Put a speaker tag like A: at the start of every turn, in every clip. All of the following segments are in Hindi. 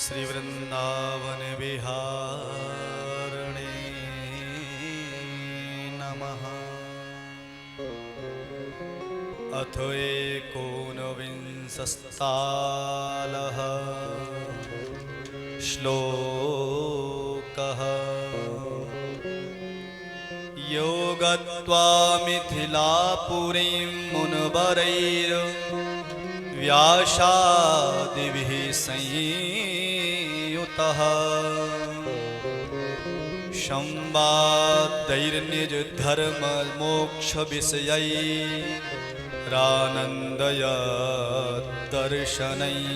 A: श्री वृंदावन विहारिणे नमः। अथ एकोनविंशस्तालः श्लोकः। यो गत्वा मिथिलापुरीं मुनिवरैर्व्यासादिभिः संयुतः संवादैर्निजधर्ममोक्षविषयैरानन्दयदर्शनैः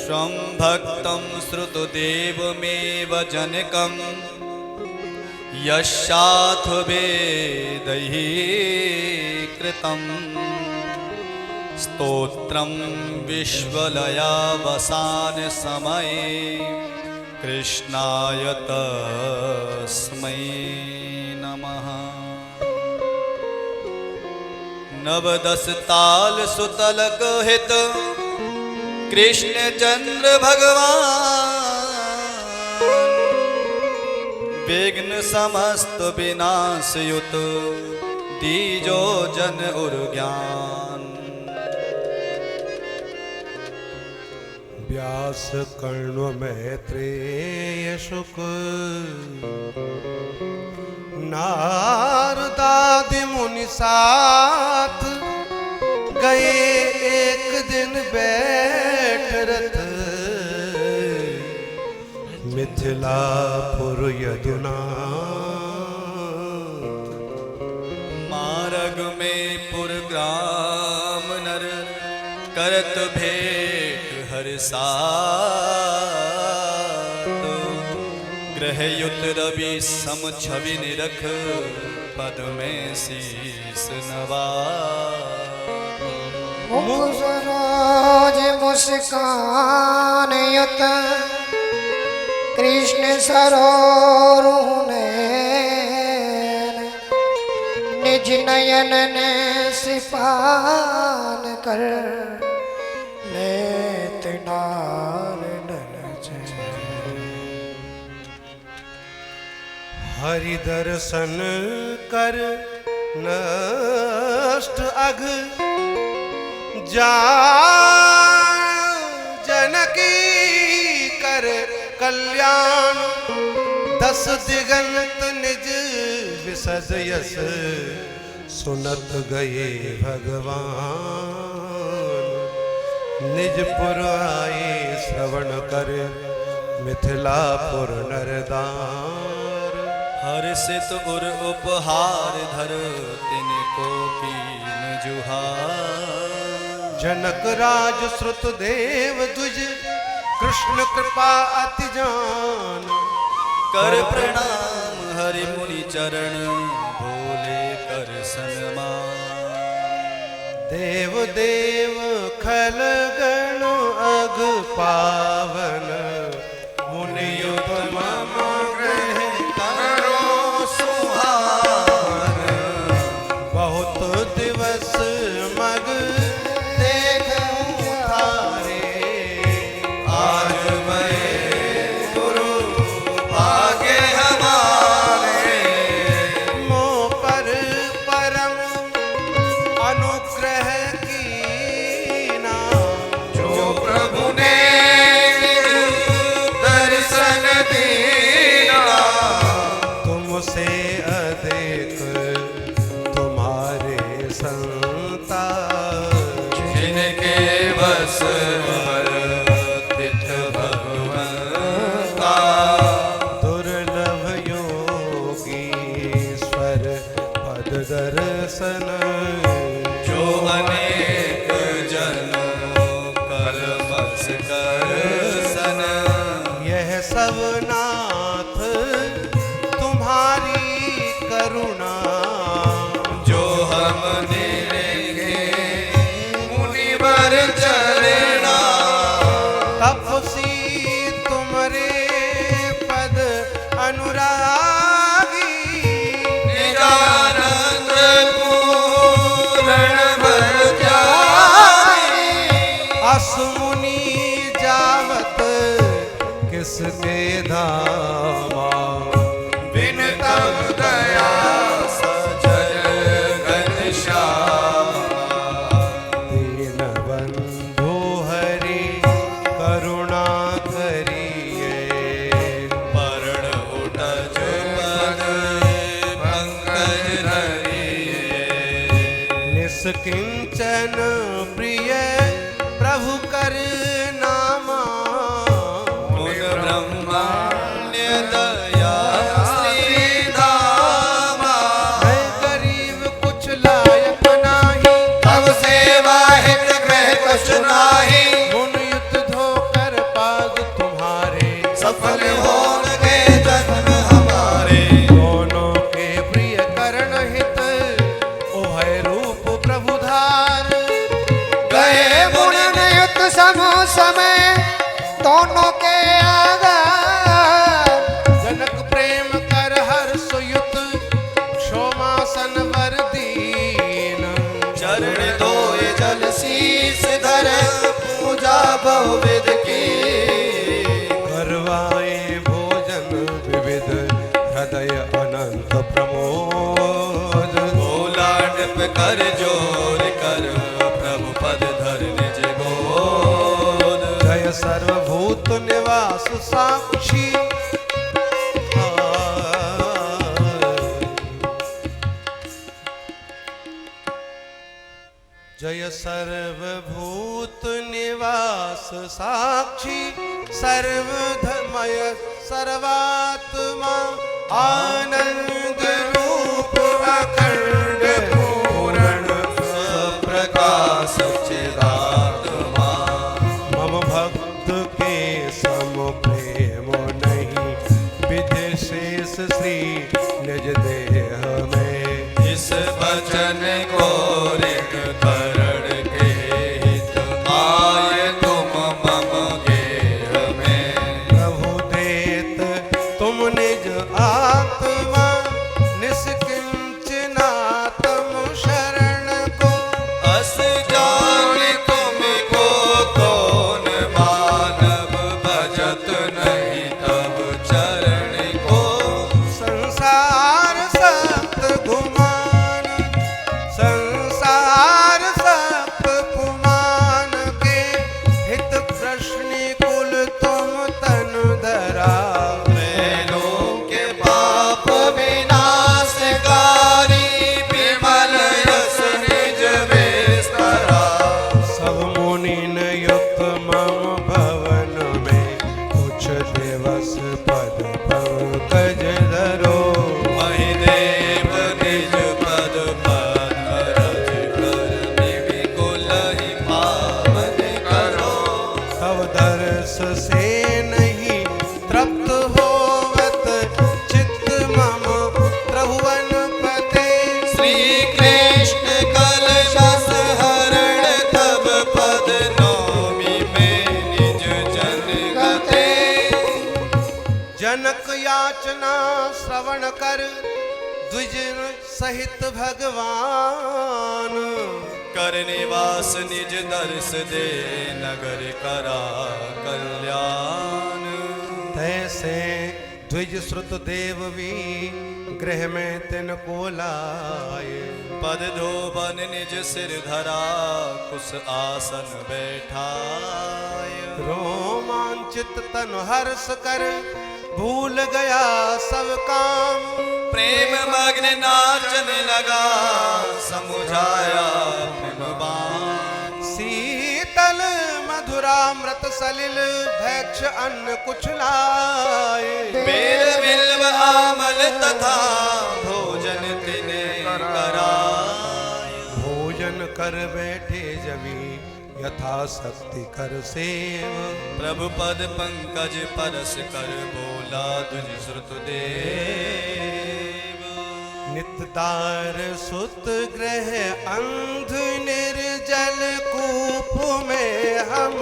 A: स्वं भक्तं श्रुतदेवमेव जनकं यस्याथ वेदैः कृतं स्तोत्रं विश्वलयावसान समये कृष्णाय तस्मै नमः। नवदस ताल सुतलक हित कृष्ण चंद्र भगवान विघ्न समस्त विनाशयुत दीजो जन उर ज्ञान।
B: व्यास कर्ण मैत्रेय शुक नारदादि मुनि साथ गए एक दिन बैठ रथ मिथिलापुर यदुनाथ।
A: मार्ग में पुरग्राम नर करत भेंट हर्षात ग्रहयुत रवि सम छवि निरख पद में शीस नवा।
C: मुख सरोज मुस्कान युत कृष्ण सरोरुह नैन निज नयन ने सिपान कर लेत नार नर चैन।
B: हरि दर्शन कर नष्ट अघ जा जनकी कर कल्याण। दस दिगंत निज विसज यस सुनत गए भगवान। निजपुर आए श्रवण कर मिथिलापुर नरदार।
A: हर्षित उर उपहार धर तिनको कीन जुहार।
B: जनक राज श्रुत देव द्विज कृष्ण कृपा अति जान।
A: कर प्रणाम हरि मुनि चरण भोले कर सन्मान।
B: देव देव खल गण अग पावन मुनि युत मम ग्रह करो सुहान। बहुत दिवस मग देखूं थारे आज मैं गुरु भाग्य हमारे। मो पर परम अनुग्रह कीना जो प्रभु ने दर्शन दीना। तुमसे अधिक तुम्हारे संता जिनके बस तिथ भगवंता। दुर्लभ योगीश्वर पद दर्शन
A: जो अनेक जन्मों कर बस कर सन।
B: यह सब नाथ तुम्हारी करुणा।
A: जो हम निरेखे मुनिवर चरणा।
B: तपसी तुमरे पद अनुरागी।
A: निजानंद पूर्ण
B: किसके धामा
A: बिन तब दया सजल घनश्याम
B: दीन बंधु हरि करुणा करिए
A: परण उटज पद पंकज धरिए
B: निष्किंचन प्रिय प्रभु कर नामा
A: मुन ब्रह्माण्य दया श्री धामा
B: है गरीब कुछ लायक नाही
A: तब सेवा हित ग्रह कछ नाही
B: मुन युद्ध धोकर पाद तुम्हारे
A: सफल होन के जन्म हमारे
B: दोनों के प्रिय करण हित ओ है रूप प्रभु धार
A: गए मुन
C: युद्ध समूह समय दोनों के आगार
B: जनक प्रेम कर हर्ष युत क्षोमासन वर दीन
A: चरण धोए जल शीस धर पूजा बहुविध की
B: करवाए भोजन विविध हृदय अनंत प्रमोद
A: भोलाटप कर जोर कर प्रभु पद धर निज गोद
B: जय सर्वभूत निवास साक्षी जय सर्वभूत निवास साक्षी सर्वधमय सर्वात्मा आनंद रूप अखंड पूर्ण
A: प्रकाश चिदात्मा
B: मम भक्त के सम प्रेम नहीं विधि शेष श्री निज देह में
A: इस वचन को ऋण करण के हित आय तुम मम गेह में
B: प्रभु देत तुम निज आत्मा निष्किंचनात्म शरण को
A: अस जान तुमको कौन मानव भजत नहीं तब चरण को
B: संसार सप्त गुमान संसार सप्त गुमान के हित प्रश्न कुल तुम तन धरा
A: प्रेलों के पाप विनाशकारी विमल यश निज विस्तरा
B: सब मुनि न युक्त मम भवन में कुछ दिवस पद पंकज धरो
A: महिदेव निज पद पद्म रज कर निविकुल ही पावन करो
B: तब दर्श से नहीं तृप्त होवत चित्त मम प्रभुवन पते
A: श्री कृष्ण कलशस हरण तब पद नौमी में निज जन गते
B: जनक याचना श्रवण कर द्विज सहित भगवान
A: कर निवास निज दर्श दे नगर करा कल्याण
B: तैसे द्विज श्रुत देव भी गृह में तिनको लाए
A: पद धोबन निज सिर धरा कुश आसन बैठाय
B: रोमांचित तन हर्ष कर भूल गया सब काम
A: प्रेम मग्न नाचन लगा समुझाया प्रेमवान
B: शीतल मधुरामृत सलिल भैक्ष अन्न कुछ लाए
A: बेल बिल्व आमल तथा भोजन तिने कराय
B: भोजन कर बैठे जबी यथाशक्ति कर सेव
A: प्रभु पद पंकज परस कर बोला तुझ श्रुत देव
B: नितदार सुत ग्रह अंध निर्जल कूप में हम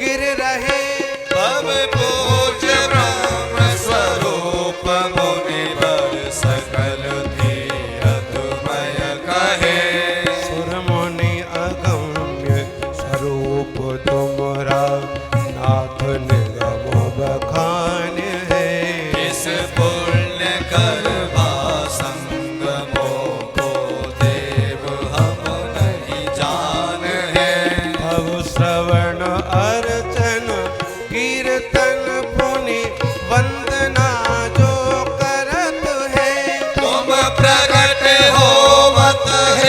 B: गिर रहे
A: भव पूज ब्रह्म स्वरूप मुनिवर सकल थी अधुमय कहे
B: सुर मुनि अगम्य स्वरूप तुमरा नाथ निगम बखान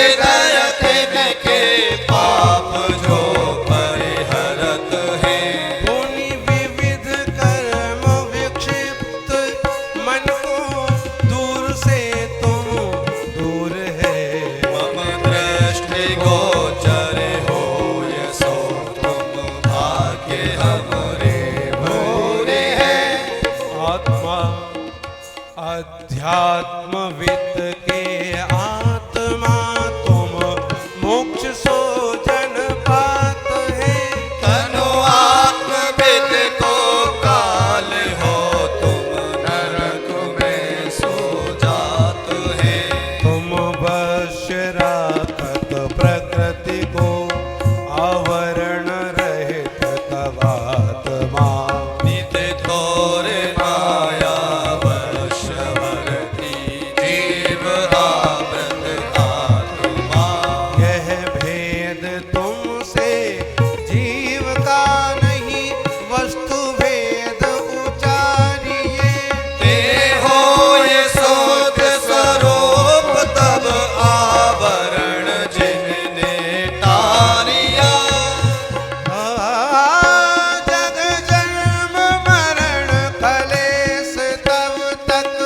A: हृदय तिनके पाप जो परिहरत है।
B: पुनि विविध कर्म विक्षिप्त मन को दूर से तुम दूर है।
A: मम दृष्टि गोचर हो सो तुम भाग्य हमरे भोरे है।
B: आत्मा अध्यात्मविद के आत्मा तुम मोक्ष सो जन पात है।
A: तनु आत्मविद को काल हो तुम नरक में सो जात है।
B: तुम वश्य राखत प्रकृति को आवरण रहित तब आत्मा।
A: नित थोर माया वशवर्ती जीव आवृत आत्मा।
B: यह भेद तुमसे जीव का नहीं वस्तु भेद उचारिए।
A: ते हो ये सोत स्वरूप तब आवरण जिनने तारिया।
B: जग जन्म मरण कलेस तब तक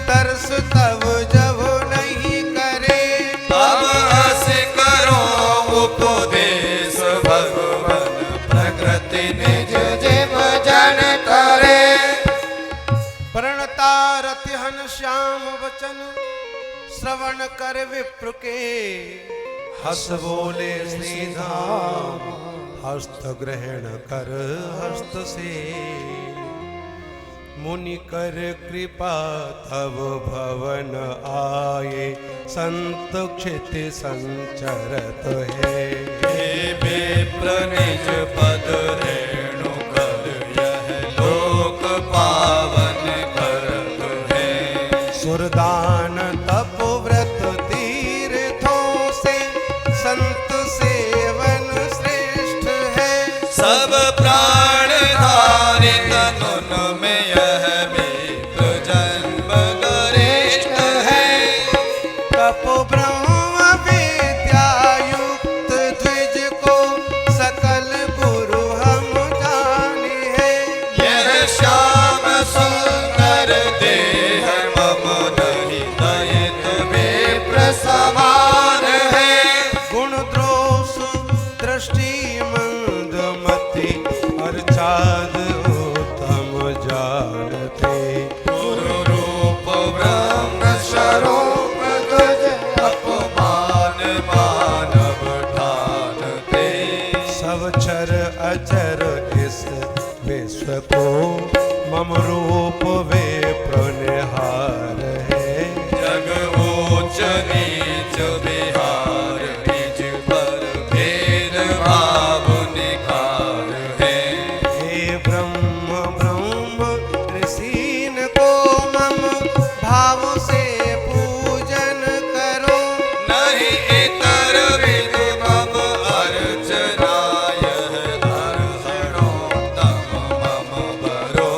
B: तरस तब जब नहीं करे।
A: तब अस करो उपदेश भगवन प्रकृति निज जीव जन करे।
B: प्रणता रतिहन श्याम वचन श्रवण कर विप्र के। हस बोले श्री धाम हस्त ग्रहण कर हस्त से। मुनि कर कृपा तब भवन आए संत क्षिति संचरत है।
A: हे विप्र निज पद रेणु कर यह लोक पावन करत है।
B: सुरदान तप व्रत तीर्थों से संत सेवन श्रेष्ठ है।
A: सब प्राण धारी तनुन में यह विप्र जन्म गरिष्ठ है।
B: तप ब्रह्म विद्या युक्त द्विज को सकल गुरु हम जाने है।
A: यह श्याम सुंदर देह मम नहीं दयित विप्र समान है।
B: गुण दोष दृष्टि मंद मति अर्चाद उत्तम जानते।
A: गुरु रूप ब्रह्म स्वरूप तुझ अपमान मानव ठानते।
B: सब चर अचर इस विश्व को मम रूप वे प्रणहार है।
A: जग ऊंच नीच बिहार निज पर भेद भाव निखार है।
B: हे ब्रह्म ब्रह्म ऋषीन को मम भाव से पूजन करो।
A: नहीं इतर विद मम अर्चना यह हरणो तम मम बरो।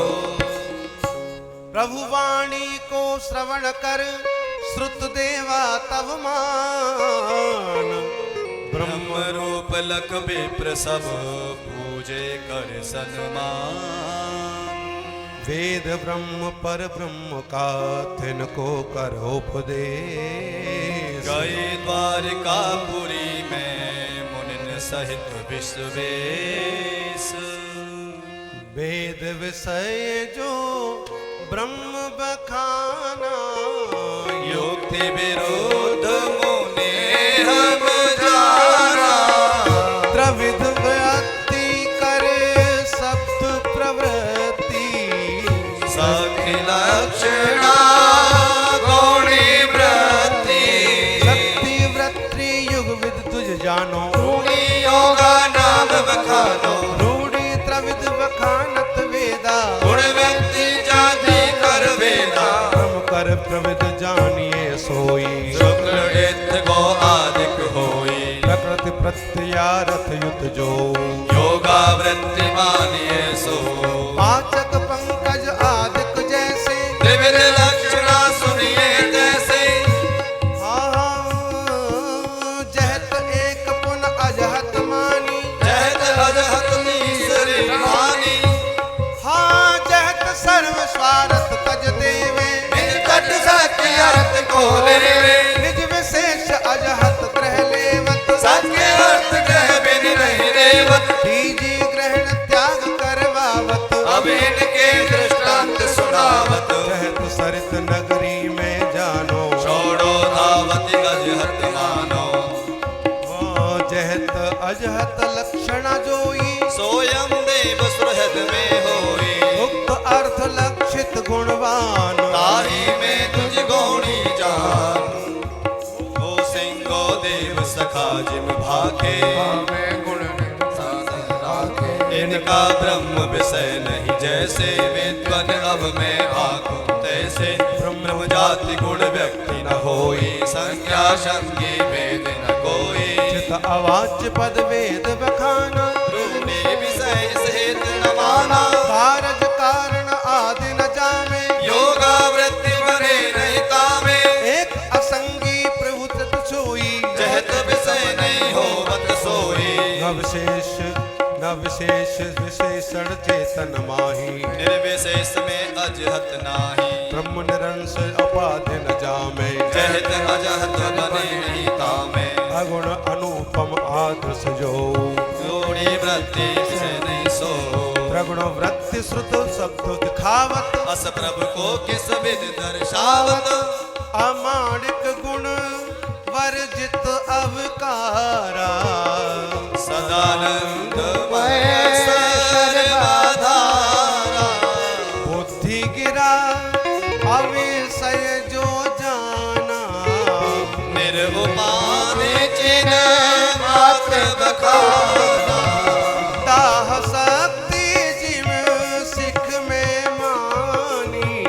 B: प्रभु वाणी को श्रवण कर श्रुत देवा तव मान।
A: ब्रह्म रूप लख विप्र सब पूजे कर सन्मान।
B: वेद ब्रह्म पर ब्रह्म का तिनको करो उपदेश।
A: गए द्वारिकापुरी में मुनिन सहित विश्वेश।
B: वेद विषय जो ब्रह्म बखाना।
A: युक्ति विरोध मुने हम जाना।
B: त्रिविध व्यक्ति करे सप्त प्रवृत्ति।
A: सखी लक्षणा गौणी वृत्ति।
B: शक्ति वृत्ति युग विद तुझ जानो।
A: रूढ़ी योगा नाम बखानो।
B: रूढ़ी त्रिविध बखानत वेदा।
A: गुण व्यक्ति जाति कर वेदा।
B: ब्रह्म कर प्रविद जानिए सोई।
A: शुक्ल नित्य गो आदिक होई।
B: प्रकृति प्रत्यारथ युत जो।
A: योगा वृत्ति मानिए सो।
B: पाचक पंकज आदिक जैसे।
A: त्रिविध लक्षणा सुनिए जैसे। जगत में होई।
B: उक्त अर्थ लक्षित गुणवान
A: ताही में तुझ गौणी जान। ओ सिंगो देव सखा जिम भाखे, इनका ब्रह्म विषय नहीं जैसे। विद्वन अब मैं भागूं तैसे, ब्रह्म जाति गुण व्यक्ति न होई। संज्ञा संगी भेद न कोई।
B: चित अवाच्य पद वेद बखाना
A: रूपी विषय सहित न माना।
B: कारज कारण आदि न जामे।
A: योगा वृत्ति बने नहीं तामे।
B: एक असंगी प्रभु तत सोई।
A: जहत विषय नहीं होवत सोई।
B: न विशेष विशेषण चेतन माही।
A: निर्विशेष में अजहत नाही।
B: ब्रह्म निरंश उपाधि न जामे।
A: जहत अजहत बने नहीं तामे।
B: अगुण अनुपम आदर्श जो
A: जोड़ी वृत्ति से नहीं सो।
B: प्रगुण वृत्ति श्रुत शब्द दिखावत।
A: अस प्रभु को किस विध दर्शावत।
B: अमाणिक गुण वर्जित अवकारा।
A: सदानंद सर्वाधारा।
B: बुद्धि गिरा अविषय जो जाना।
A: निर्उपाधि चिन्ह मात्र बखाना।
B: दाह शक्ति जिम सिख में मानी।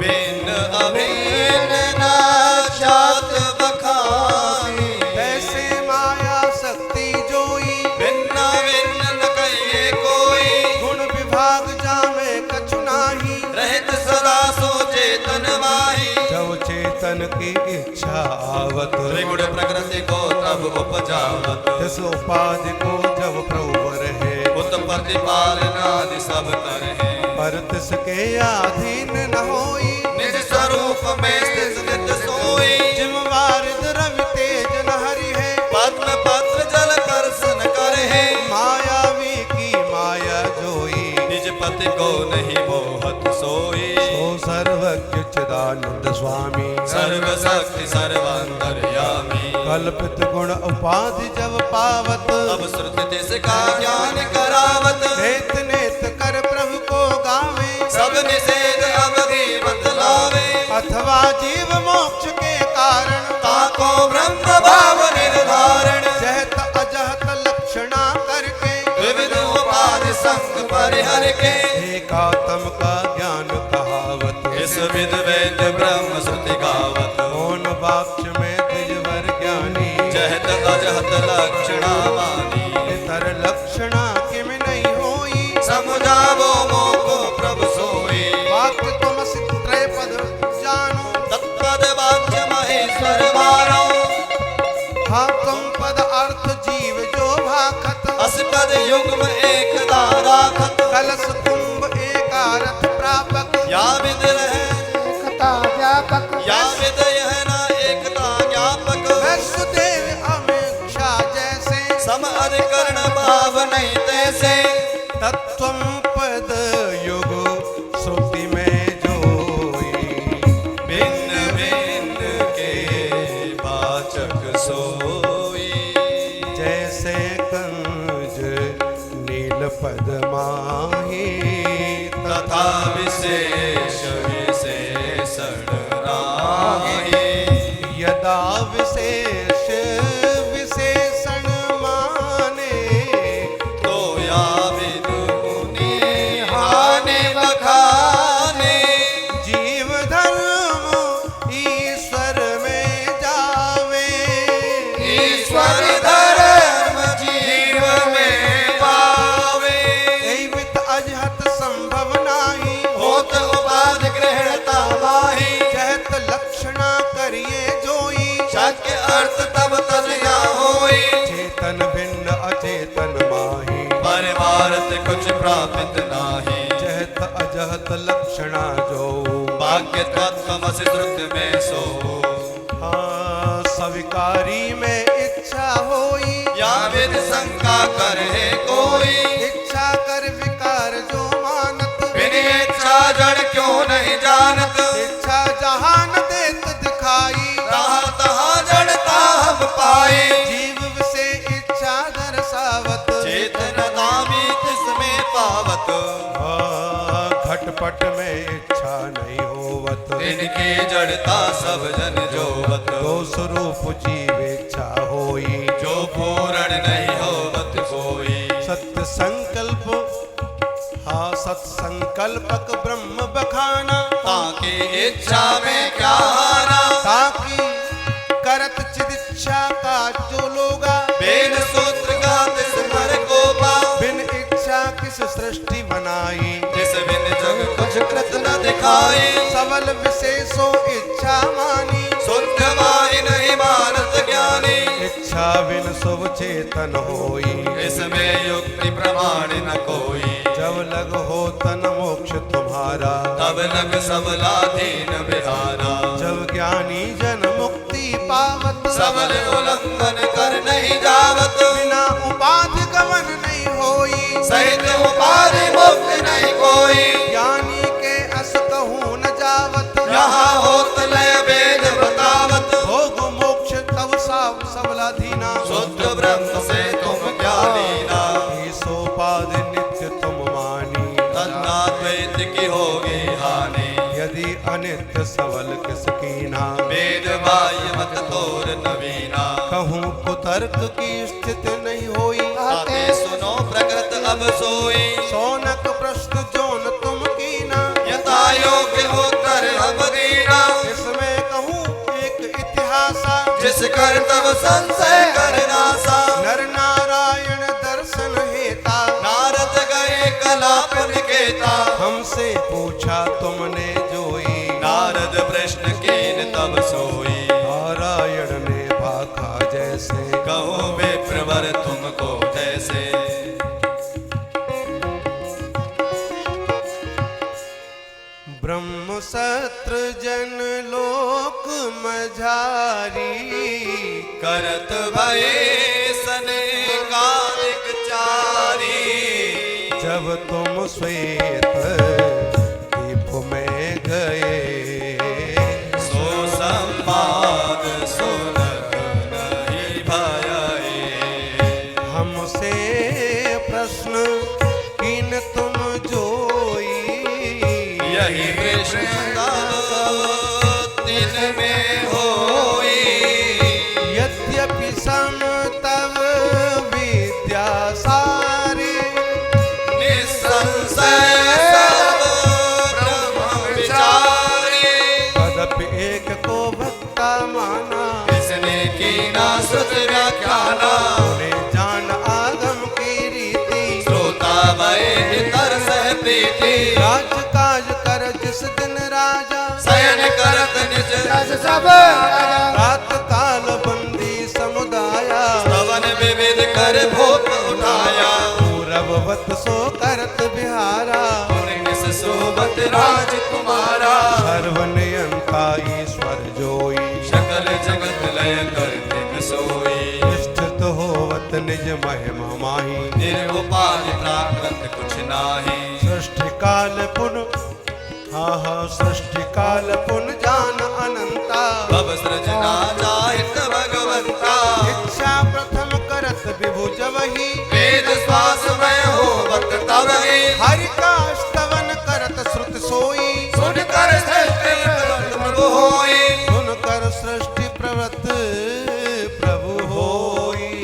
A: बिन अभिन्न नाक्षात बखानी।
B: तैसे माया शक्ति जोई।
A: भिन्न भिन्न न कहिए कोई।
B: गुण विभाग जामे कछु नाही।
A: रहित सदा सो चेतन माही।
B: जब चेतन की इच्छा आवत।
A: त्रिगुण प्रकृति को तब उपजावत।
B: इस उपाधि को जब प्रभु है।
A: उत्पत्ति पालनादि सब कर है।
B: पर तिसके अधीन न होई।
A: निज स्वरूप में स्थित नित सोई।
B: जिम वारिद रवि तेज न हरि है।
A: पद्म पत्र जल परसन कर है।
B: मायावी की माया जोई।
A: निज पति को नहीं मोहत सोई।
B: सो सर्वज्ञ चिदानंद स्वामी।
A: सर्व शक्ति सर्वांतर्यामी।
B: कल्पित गुण उपाधि जब पावत।
A: अब श्रुति तिसका ज्ञान करावत।
B: नेत नेत कर प्रभु को गावे।
A: सब निषेध अवधि बतलावे।
B: अथवा जीव मोक्ष के कारण।
A: ताको ब्रह्म भाव निर्धारण।
B: जहत अजहत लक्षणा करके।
A: विविध उपाधि संग परिहर के।
B: एकात्म का ज्ञान कहावत।
A: इस विध वेद ब्रह्म श्रुति गावत।
B: मौन वाक्ष में द्विजवर ज्ञानी।
A: जहत अजहत लक्षणा मानी।
B: इतर लक्षणा किम नहीं होई।
A: समुझावो मोको प्रभु सोई।
B: वाक्य तुम त्रय पद जानो।
A: तत्पद वाक्य महेश्वर मानो।
B: हाँ तुम पद अर्थ जीव जो भाखत।
A: असपद युग्म एकता राखत।
B: कलश कुंभ एकारथ प्रापक।
A: या विद रहे
C: एकता व्यापक।
A: या विद यह न एकता ज्ञापक।
B: वैष्णदेव अमेक्षा जैसे।
A: सम अधिकरण भाव नहीं तैसे।
B: तत्वम पद युग श्रुति में जोई।
A: भिन्न भिन्न के वाचक सोई।
B: जैसे कंज नील पद माही।
A: तथा विशेष विशेषण राही।
B: यदा विशेष विशेषण माने।
A: तो या विद मुनि हानि बखाने।
B: जीव धर्म ईश्वर में जावे।
A: ईश्वर धर्म जीव में पावे।
B: एवित अजहत संभव नाही।
A: होत उपाधि ग्रहणता माही।
B: जहत लक्षणा करिए जोई।
A: शक्य अर्थ तब तजया होई।
B: चेतन भिन्न अचेतन माही।
A: परिवारत कुछ प्रापित नाही।
B: जहत अजहत लक्षणा जो।
A: भाग्य तत्वमसि श्रुत में सो।
B: हाँ स्वीकारी में इच्छा होई।
A: या विद शंका कर है कोई।
B: इच्छा कर विकार जो मानत।
A: बिन इच्छा जड़ क्यों नहीं जानत।
B: इच्छा जहान देत दिखाई।
A: रहा तहाँ जड़ता हम पाए।
B: जीव से इच्छा दर्शावत।
A: चेतन नामी किसमें पावत।
B: पट में इच्छा नहीं होवत,
A: इनकी जड़ता सब जन जोवत,
B: दो स्वरूप जीव इच्छा होई,
A: जो पूर्ण नहीं होवत कोई।
B: सत्य संकल्प हाँ सत्संकल्पक ब्रह्म बखाना,
A: ताकि इच्छा में क्या हारा,
B: ताकि करत चिदिच्छा का जो लोगा,
A: वेद सूत्र का तिस पर को पाओ,
B: बिन इच्छा किस सृष्टि बनाई,
A: जिस बिन जग कुछ कृत न दिखाई,
B: सबल विशेषो इच्छा मानी,
A: शुद्ध माहि नहीं मानत ज्ञानी,
B: इच्छा बिन शुभ चेतन होई,
A: इसमें युक्ति प्रमाण न कोई,
B: जब लग हो तन मोक्ष तुम्हारा,
A: तब लग सबलाधीन बिहारा,
B: जब ज्ञानी जन मुक्ति पावत,
A: सबल उल्लंघन कर नहीं जावत,
B: बिना उपाधि गमन नहीं होई,
A: सहित उपाधि मुक्त नहीं कोई,
B: ज्ञानी के अस कहूँ न जावत,
A: यहाँ होत लय वेद बतावत,
B: भोग मोक्ष तब सब सबलाधीना,
A: शुद्ध ब्रह्म से तुम क्या लीना,
B: सोपाधि नित्य तुम मानी,
A: तन्नाद्वैत की होगी हानि,
B: यदि अनित्य सबल किस कीना,
A: वेद बाह्य मत तोर नवीना,
B: कहूँ कुतर्क की स्थिति नहीं होई,
A: आते सुनो प्रकृत अब सोई,
B: सोनक प्रश्न जोन तुम कीना,
A: यथा योग्य उत्तर अब दीना,
B: इसमें कहूँ एक इतिहासा,
A: जिस कर तब संशय कर नासा,
B: नर नारायण दर्शन हेता,
A: नारद गए कलापन केता,
B: हमसे पूछा तुमने जोई,
A: नारद प्रश्न कीन तब सोई,
B: नारायण ने भाखा जैसे,
A: कहो विप्रवर तुमको जैसे,
B: ब्रह्म सत्र जन लोक मझारी,
A: करत भये सने कालिक चारी,
B: जब तुम श्वेत दीप में गए,
A: सो संवाद सुनत नहीं भये,
B: हमसे प्रश्न किन तुम जोई,
A: यही प्रश्न दिन में होई,
B: यद्यपि सम तब विद्या सारी,
A: निसंशय सब ब्रह्म विचारे,
B: कदपि एक को भक्ता माना,
A: इसने कीना श्रुत व्याख्याना,
B: उन्हें जान आगम की रीति,
A: श्रोता भय इतर सह प्रीति,
B: राज काज कर जिस दिन राजा,
A: शयन करत निज
C: रस सब राजा,
B: रात काल बंदी समुदाया,
A: स्तवन विविध कर भोग उठाया,
B: पूरबवत सो करत बिहारा,
A: उन्नीस सोबत राजकुमारा,
B: सर्वनियंता ईश्वर जोई,
A: सकल जगत लय करते सोई,
B: स्थित होवत निज महिमा माही,
A: निर्उपाधि प्राकृत कुछ नाही,
B: सृष्टि काल पुन हाँ हाँ सृष्टि काल पुन जान अनंता,
A: भव सृजना जाहित भगवंता,
B: इच्छा प्रथम करत विभुज वही,
A: वेद श्वास में होवत तब ही,
B: हरि का स्तवन करत श्रुत सोई,
A: सुन कर सृष्टि प्रभु होई,
B: सुन कर सृष्टि प्रवृत्त प्रभु होई।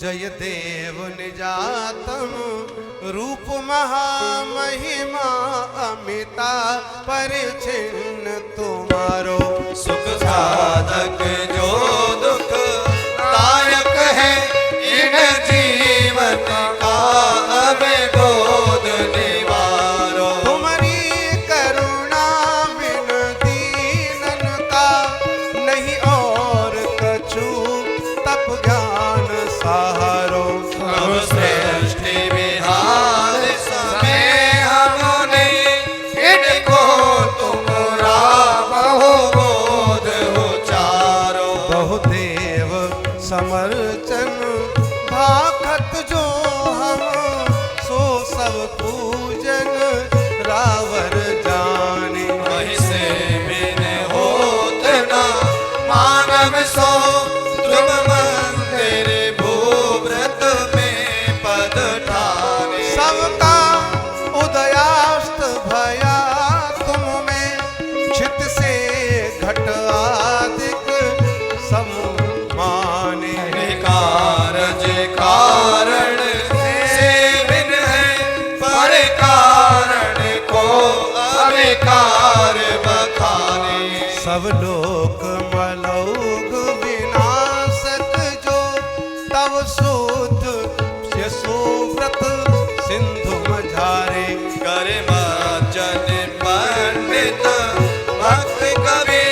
B: जय देव निजातम रूप महामहिमा अमिता परिचिन्न तुम्हारो,
A: सुख साधक जो दुख दायक है, इन जीवन का हमें बोध निवारो,
B: तुम्हारी करुणा बिन दीनन का नहीं और कछु, तप ज्ञान सहारो,
A: अब सृष्टि विहार समय हमने, इनको तुम राम हो बोध उचारो,
B: बहुदेव समर्चन भाखत जो हम, सो सब पूजन रावर जाने,
A: वही से बिन होत न मानव सो, तुम मंदिर भो
B: सब लोक मलौघ विनाशक जो तव सूत सुव्रत सिंधु मझारे
A: करे जन पंडित भक्त कवि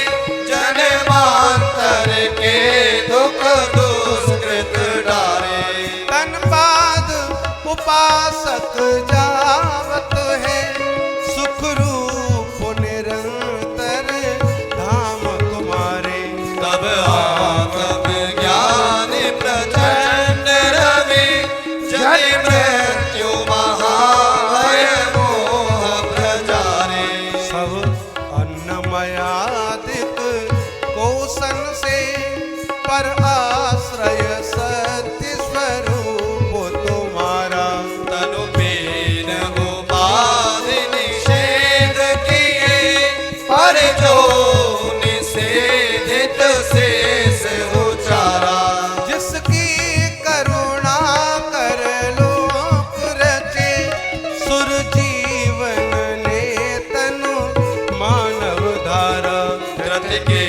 A: जन्मांतर के दुख दुष्कृत डारे
B: तन पाद उपासक जावत है सुख रूप निरंतर धाम तुम्हारे
A: तब आत्म ज्ञान प्रचंड रवि जन मृत्यु महाभय मोह प्रजारे
B: सब अन्नमयादिक कोशन से पर आश्रय सत्य स्वरूप तुम्हारा
A: तनु पीन उपाधि निषेध किए पर जो निषेधित शेष उचारा
B: जिसकी करुणा कर लोक रचे सुर जीवन ने तनु मानव धारा
A: कृत के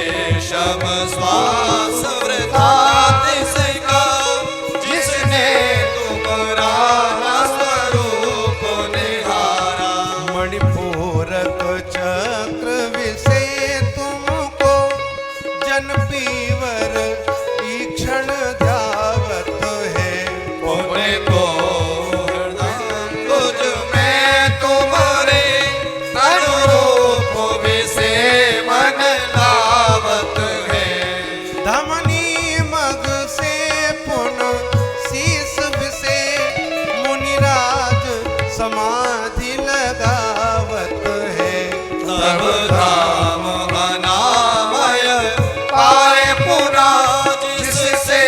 A: शम श्वास वृथा तिसका जिसने तुम्हारा स्वरूप निहारा
B: मणिपूरक चक्र विषे तुमको जन पीवर ईक्षण ध्यावत है
A: पुण्य को तुझ में तुम्हारे अनुरूप विषे मन लावत है
B: धमनी मग से पुन शीस विषे मुनिराज समाधि लगावत है
A: तब धाम अनामय पाए पुरा जिससे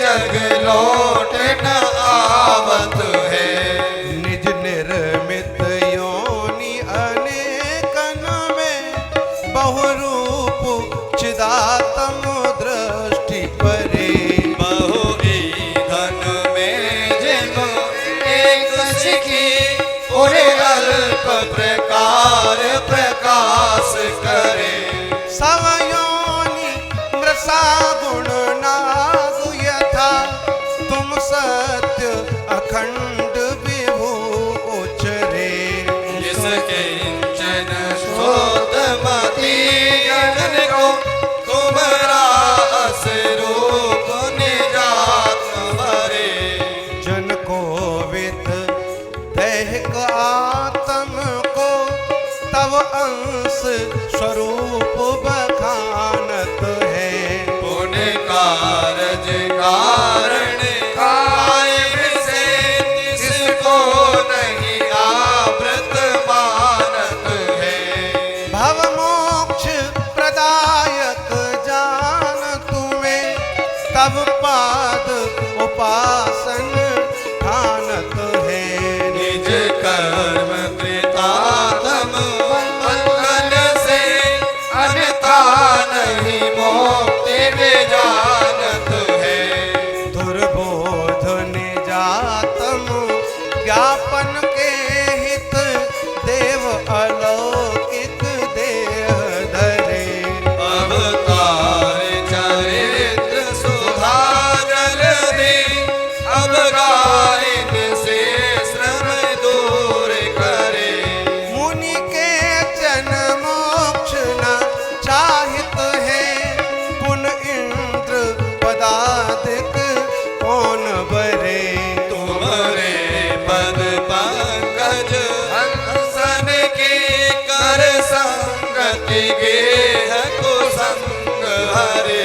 A: जग लौट न आवत है
B: निज निर्मित योनि अनेकन में बहुरूप चिदात्म दृष्टि परे
A: बहु ईंधन में जिन एक सिखी और अल्प प्रकार प्रकाश करे
B: सवयोनि मृषा गुण नागु यथा तुम सत्य अखंड विभु उचरे
A: जिसके इंचन शोध मती गगन को तुम्हारा अस रूप निजात भरे
B: जन को वित दैहिक आत्म को तव अंश स्वरूप बखानत है
A: पुण्य कारज कारण कायम से जिसको नहीं आवृत मानत है
B: भव मोक्ष प्रदायक जान तुम्हें तब पाद उपासन ठानत है
A: निज कर्म कृतात्म बंधन से अन्यथा नहीं मोक्ति जानत है
B: दुर्बोध निजातम ज्ञापन के हित देव अलौकिक देह धरे
A: अवतार चरित्र सुधारल दे अब गायन से श्रम दूर करे
B: मुनि के जन मोक्ष न चाहित है पुन इंद्र पदाधिक कौन बरे
A: तुम्हारे पद पंकज हंसन के कर संगति गेह को संग हरे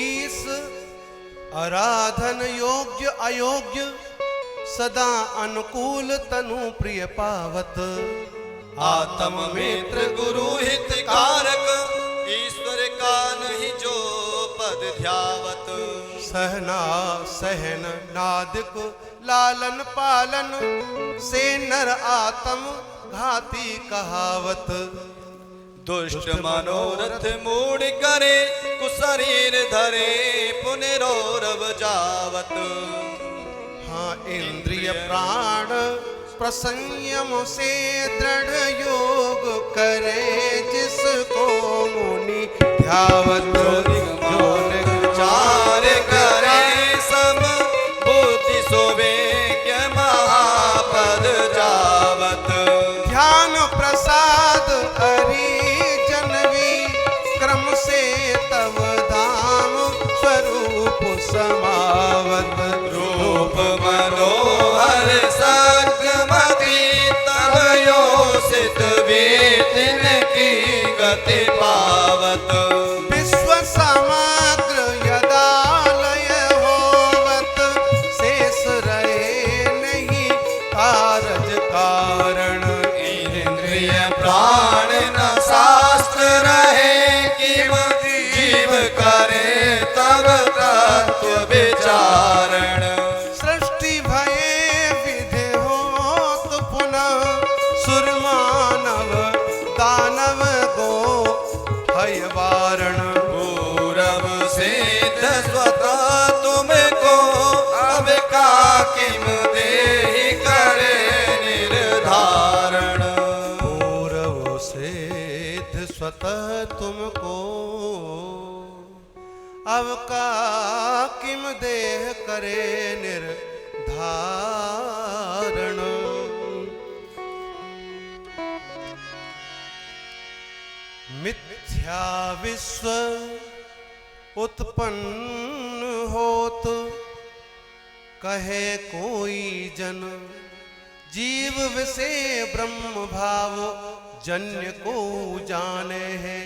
B: ईस आराधन योग्य अयोग्य सदा अनुकूल तनु प्रिय पावत
A: आत्म मित्र गुरु हित कारक ईश्वर का नहीं जो पद ध्यावत
B: सहना सहन नादिक लालन पालन से नर आत्म घाती कहावत
A: दुष्ट मनोरथ मूड करे कुशरीर धरे पुनरोरव जावत
B: हाँ इंद्रिय प्राण प्रसंयम से दृढ़ योग करे जिसको मुनि ध्यावत
A: चार करे सम बुद्धि सोवेग्य महापद जावत
B: ध्यान प्रसाद हरि जनवी क्रम से तव धाम स्वरूप समावत
A: रूप मनोहर सकमति तब योषित वेदिन की गति पावत
B: विश्व समग्र यदालय होवत शेष रहे नहीं कारज कारण
A: इंद्रिय प्राण न शास्त्र रहे किम जीव करे तब तत्व विचारण
B: सृष्टि भये विधि होत पुनः सुर मानव दानव गो भय वारण
A: पूरब सिद्ध स्वतः तुमको अब का किम देहि करे निर्धारण
B: पूर्व सिद्ध स्वतः तुमको अब का किम देह करे निर्धारण मिथ्या विश्व उत्पन्न होत कहे कोई जन जीव विषय ब्रह्म भाव जन्य को जाने हैं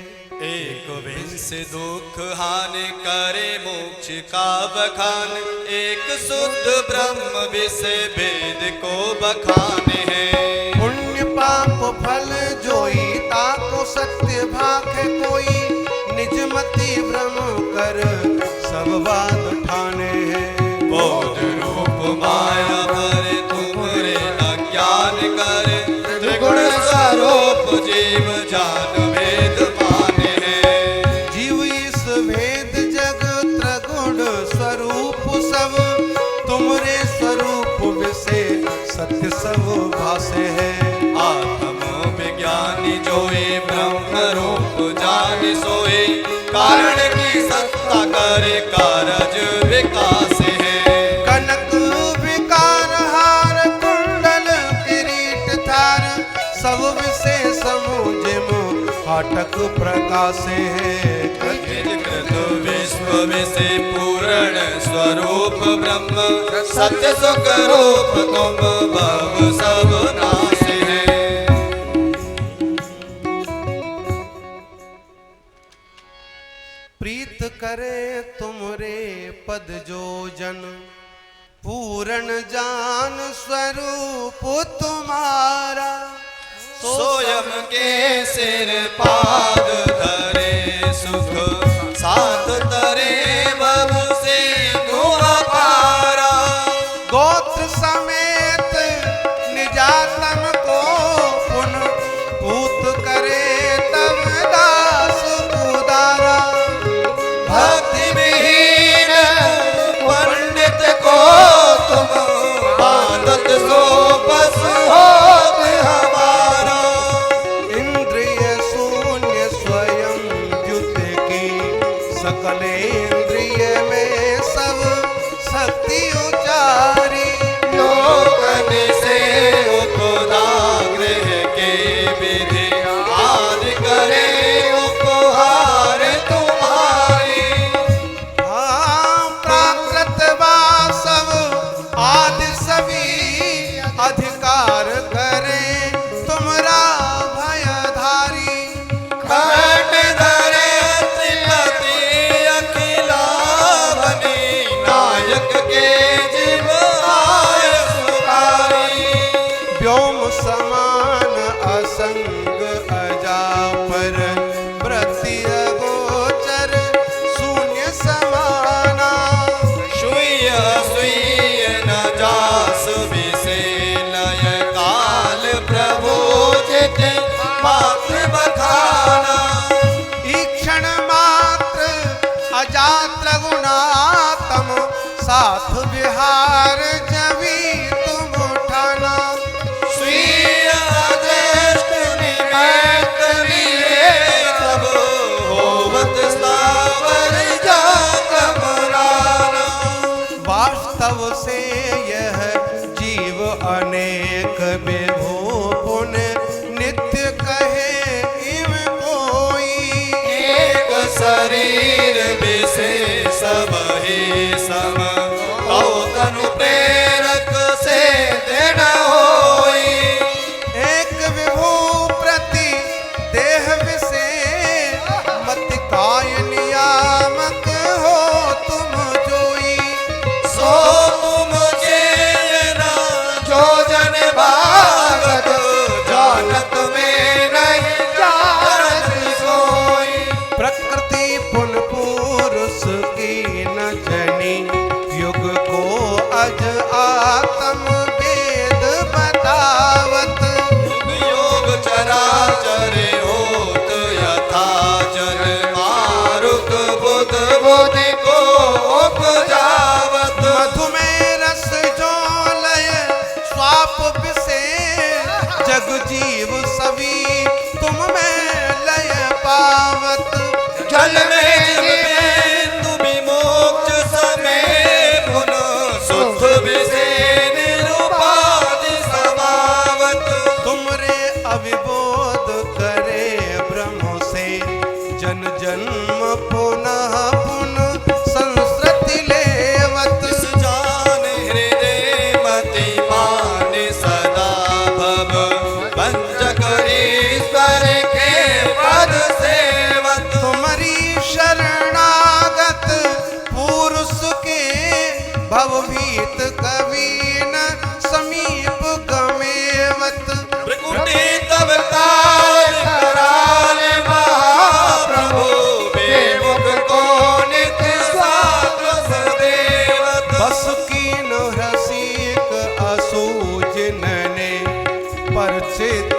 A: एक विंश दुख हानि करे मोक्ष का बखान एक शुद्ध ब्रह्म विषय वेद को बखाने हैं
B: पुण्य पाप फल जोई ताको सत्य भाखे कोई निज मति भ्रम कर सब बात ठाने हैं
A: बोध रूप माया पर तुमरे अज्ञान कर त्रिगुण स्वरूप जीव जान वेद माने हैं
B: जीव इस भेद जग त्रिगुण स्वरूप सब तुमरे स्वरूप विषय सत्य सब भासे है
A: आत्म विज्ञानी जोए ब्रह्म रूप जानि सोए कारण की सत्ता करे कारज विकास है
B: कनक विकार हार कुंडल किरीट थार सब विषय समुझम फाटक प्रकाशे है
A: कृत विश्व विषय पूर्ण स्वरूप ब्रह्म सत्य सुख रूप तुम भव सब नाश है
B: प्रीत करे तुमरे पद जो जन पूर्ण जान स्वरूप तुम्हारा
A: सोयम के सिर पाद धरे सुख साथ तरे बबु से गुह पारा
B: गोत्र समेत निजातन को पुनः पूत करे तब दास उदारा
A: भक्ति विहीन पंडित को तुम बांधत सो बस होत हमारा
B: इंद्रिय शून्य स्वयं द्युत की सकल इंद्रिय में सब शक्ति उचारी
A: लोकन से उपदाग्रह के विधि आदि करे उपहार तुम्हारी
B: प्राकृत वासव आदि सभी अधिकार करे तुमरा भयधारी
A: खंड धरे त्रिपति अखिलावनी नायक के जिब आय सुधारी
B: व्योम समान असंग अजा पर वृत्ति अगोचर शून्य समाना
A: शुय सुय न जास विषे लय काल प्रभु जित मात्र बखाना
B: ईक्षण मात्र अजात्र गुणातम साथ विहार जवी तुम उठाना से यह जीव अनेक विभू पुण्य नित्य कहे इम कोई।
A: एक शरीर विशेष सबहि सम तौ तनु प्रेरक से दृढ़ होई।
B: एक विभू प्रति देह विशेष मति काय नियामक हो तुम जोई।
A: सो तुम जेना जो जन भागत जानत में नहीं जानत सोई।
B: प्रकृति पुन पुरुष की न जनी युग को अज आत्म वेद बतावत।
A: योग चराचर होत यथा जल मारुत बुध बुद्धि को उपजावत।
B: मधु में रस जो लय स्वाप विशेष जग जीव सभी तुम में लय पावत।
A: जल में जब बिंदु विमोक्ष समय पुनः शुद्ध विषय निरुपाधि समावत।
B: तुमरे अविबोध करे ब्रह्म से जन जन्म पुनः पुनः संस्कृति लेवत।
A: इस जान हृदय मति मान सदा भव पंचक ईश्वर के पद सेवत।
B: तुम्हारी शरणागत पुरुष के भवभीत कवि न समीप गमेवत।
A: भृकुटी तब काल कराल महाप्रभु बेमुख को नित्य स्वात्म सदेवत।
B: बस कीन रसिक असुजिनने परचित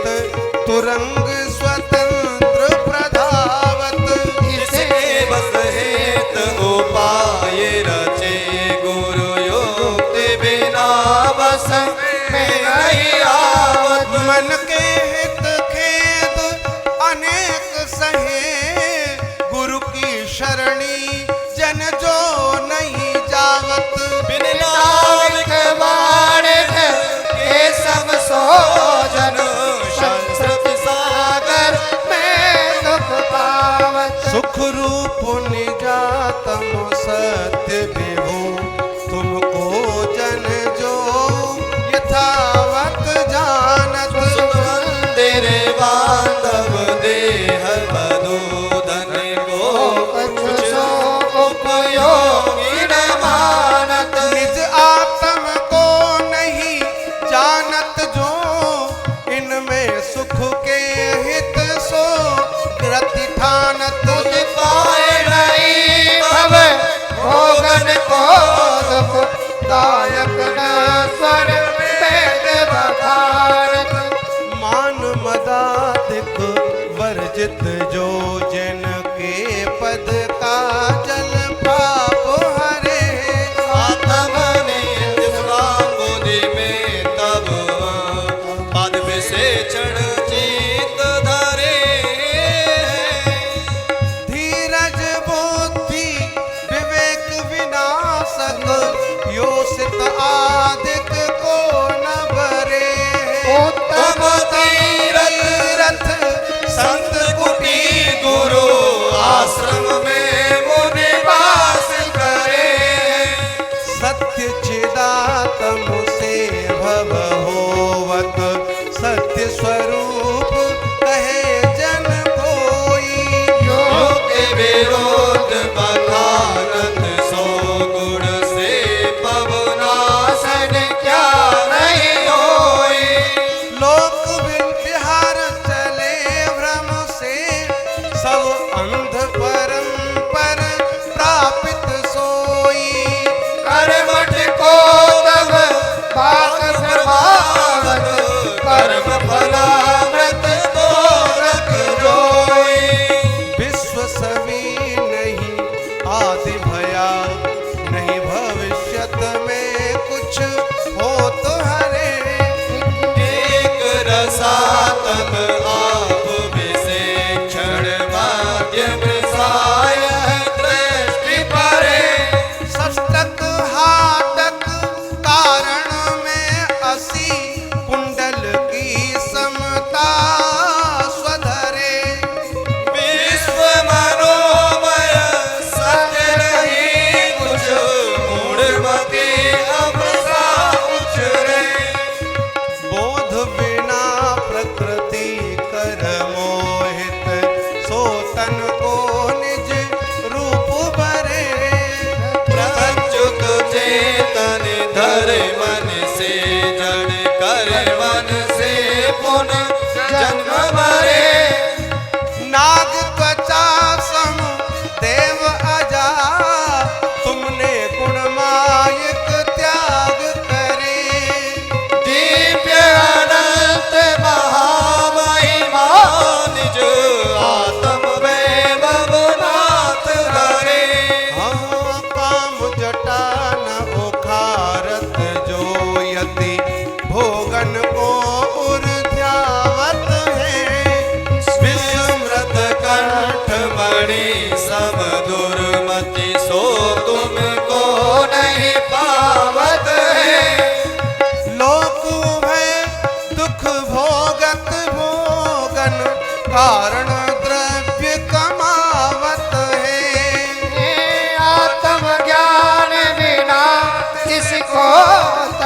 B: तुरंग स्वतंत्र प्रधावत।
A: इसे बस हेत उपाय रचे गुरु युक्ति बिना बस में नहीं आवत।
B: मन के हित खेद अनेक सहे गुरु की शरणी जन जो नहीं जावत।
A: बिन नाविक बाणिक के सम सो जन संस्कृत सागर में दुख पावत।
B: सुख रूप निजातम सत्य विभु तुमको जन जो यथावत जानत।
A: मंदिर बांधव देह बदोदन को कुछ सो उपयोगी न मानत।
B: निज आत्म को नहीं जानत जो इनमें सुख के हित सो रति ठानत।
A: तुझ पाए नहीं भव भोगन को दुख दायक न स्वर वेद बखारत।
B: मान मदादिक वर्जित जो जन के पद का जल पाप हरे।
A: आत्म बुद्धि में तब पद विशेषण चित धरे।
B: धीरज बुद्धि विवेक विनाशक योषित आदिक को न बरे।
A: उत्तम तीरथ संत कुटी गुरु आश्रम में मुनि वास करे।
B: सत्य चिदात्म से भव होवत सत्य स्वरूप कहे जन कोई।
A: योग के विरोध बखानत सो गुण से पवनासन क्या नहीं होई।
B: लोक विहार चले भ्रम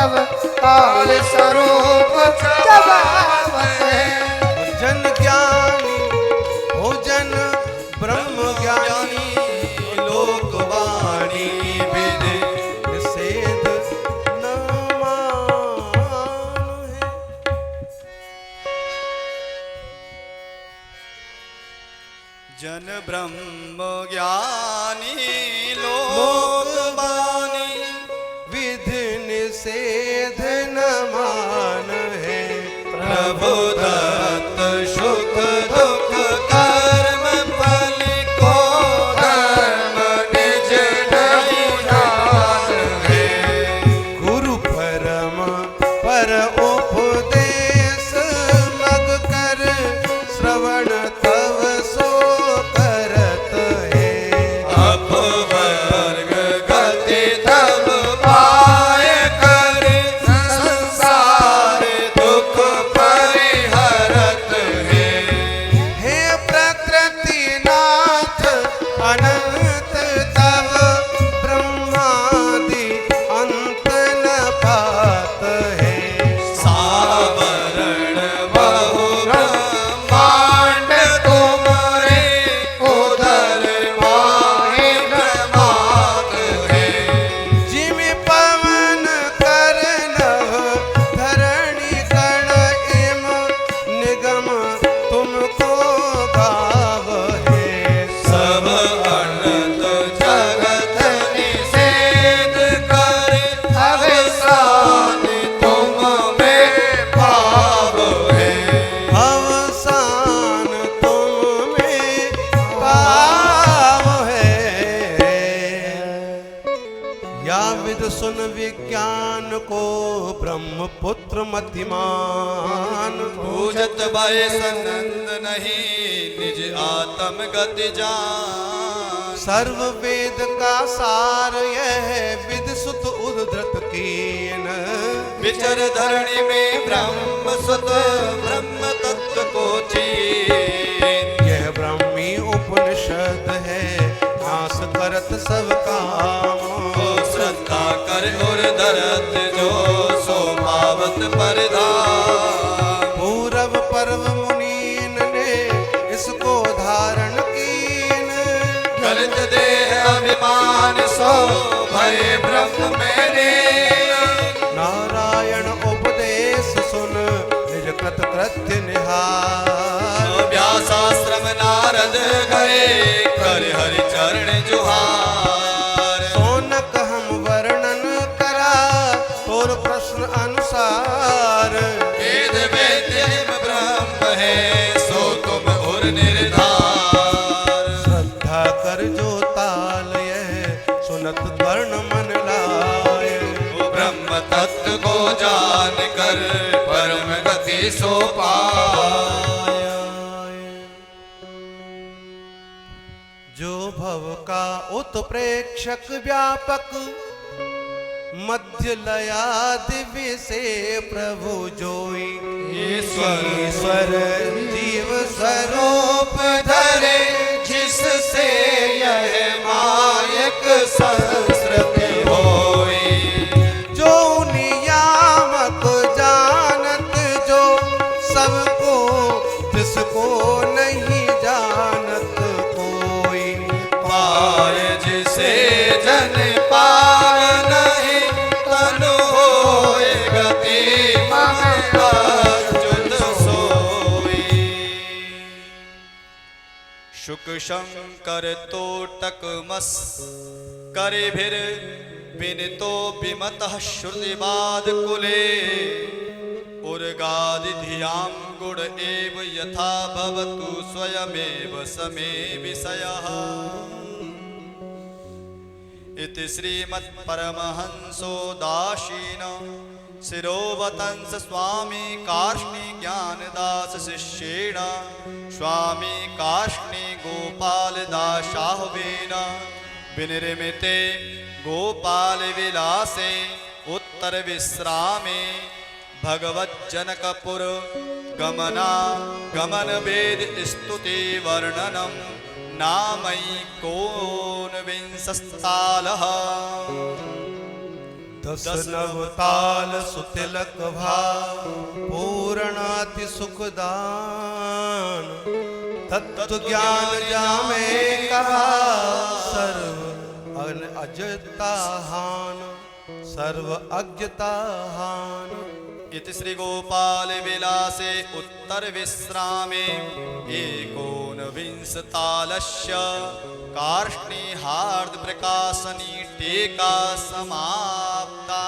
C: तब काल स्वरूप जबावत है।
B: जन ज्ञानी हो जन ब्रह्म ज्ञानी,
A: लोकवाणी विधि
B: निषेध न मानो है।
A: जन ब्रह्म ज्ञानी लोकवाणी
B: विधि निषेध न मान है।
A: प्रभु दत्त सुख दुख कर्म फल को धर्म निज नहीं जान है।
B: गुरु परम पर उपदेश मग कर श्रवण तव सो करत है।
A: अपवर्ग गति तब पाए कर संसार दुख परिहरत है।
B: हे प्रकृति नाथ अनंत तव ब्रह्मादि अंत न पात है।
A: सावरण बहु ब्रह्मांड तुमरे उदर माहे ब्रह्मात है।
B: जिमि पवन करनह धरणी कण एम निगम तुमको गाव है।
A: सब अनंत जगत निषेध कर अवसान तुम में भाव है।
B: अवसान तुम में पाव है। या विद सुन विज्ञान को ब्रह्मपुत्र मतिमान,
A: पूजत भय संनंद नहीं निज आत्म गति जान।
B: सर्व वेद का सार यह विद सुत उद्धृत कीन।
A: विचर धरणी में ब्रह्म सुत ब्रह्म तत्व को चीन।
B: यह ब्रह्मी उपनिषद है नाश करत सब काम।
A: ओ श्रद्धा कर और धरत जो सो पावत परिधान।
B: पूरब पर्व मुनीन ने इसको धारण कीन।
A: गलत देह अभिमान सो भय ब्रह्म में लीन।
B: नारायण उपदेश सुन निज कृत कृत्य निहार।
A: व्यासाश्रम नारद गए कर हरि चरण जुहार।
B: सोनक हम वर्णन करा तोर प्रश्न अनुसार।
A: वेद वेद्य ब्रह्म है सो तुम और निर्धार।
B: श्रद्धा कर जो ताल यह सुनत वर्ण मन लाय।
A: वो ब्रह्म तत्व को जान कर परम गति सो पाया।
B: जो भव का उत्प्रेक्षक व्यापक मध्य लया दिव्य से प्रभु जोई। ईश्वर जीव स्वरूप धरे जिससे यह मायक संस्कृति होई। जो नियामक जानत जो सबको जिसको नहीं जानत कोई।
A: पाए जिसे जन पाव नहीं तनु होए गति मम अच्युत सोई। शुक शंकर तोटक मस करे भिर विनितो विमतः श्रुतिवाद कुले। उर्गादि धियां गुण एव यथा भवतु स्वयमेव समे विषयः। इति श्रीमत्परमहंसो दाशीन शिरोवतंस स्वामी कार्ष्णी ज्ञानदास शिष्येण स्वामी कार्ष्णी गोपाल दासाह्वेन विनिर्मिते गोपाल विलासे उत्तर विश्रामे भगवज्जनकपुर गमना गमन वेद स्तुति वर्णनम नामैकोनविंशस्थालः।
B: दस नवताल सुतिलक भाव पूर्णाति सुखदान तत्व ज्ञान जामे कहा सर्व अजता हान सर्व अज्ञता हान।
A: इति श्री गोपाल विलासे उत्तर विश्रामे एकोनविंशतालस्य कार्ष्णिहार्द प्रकाशनी टीका समाप्ता।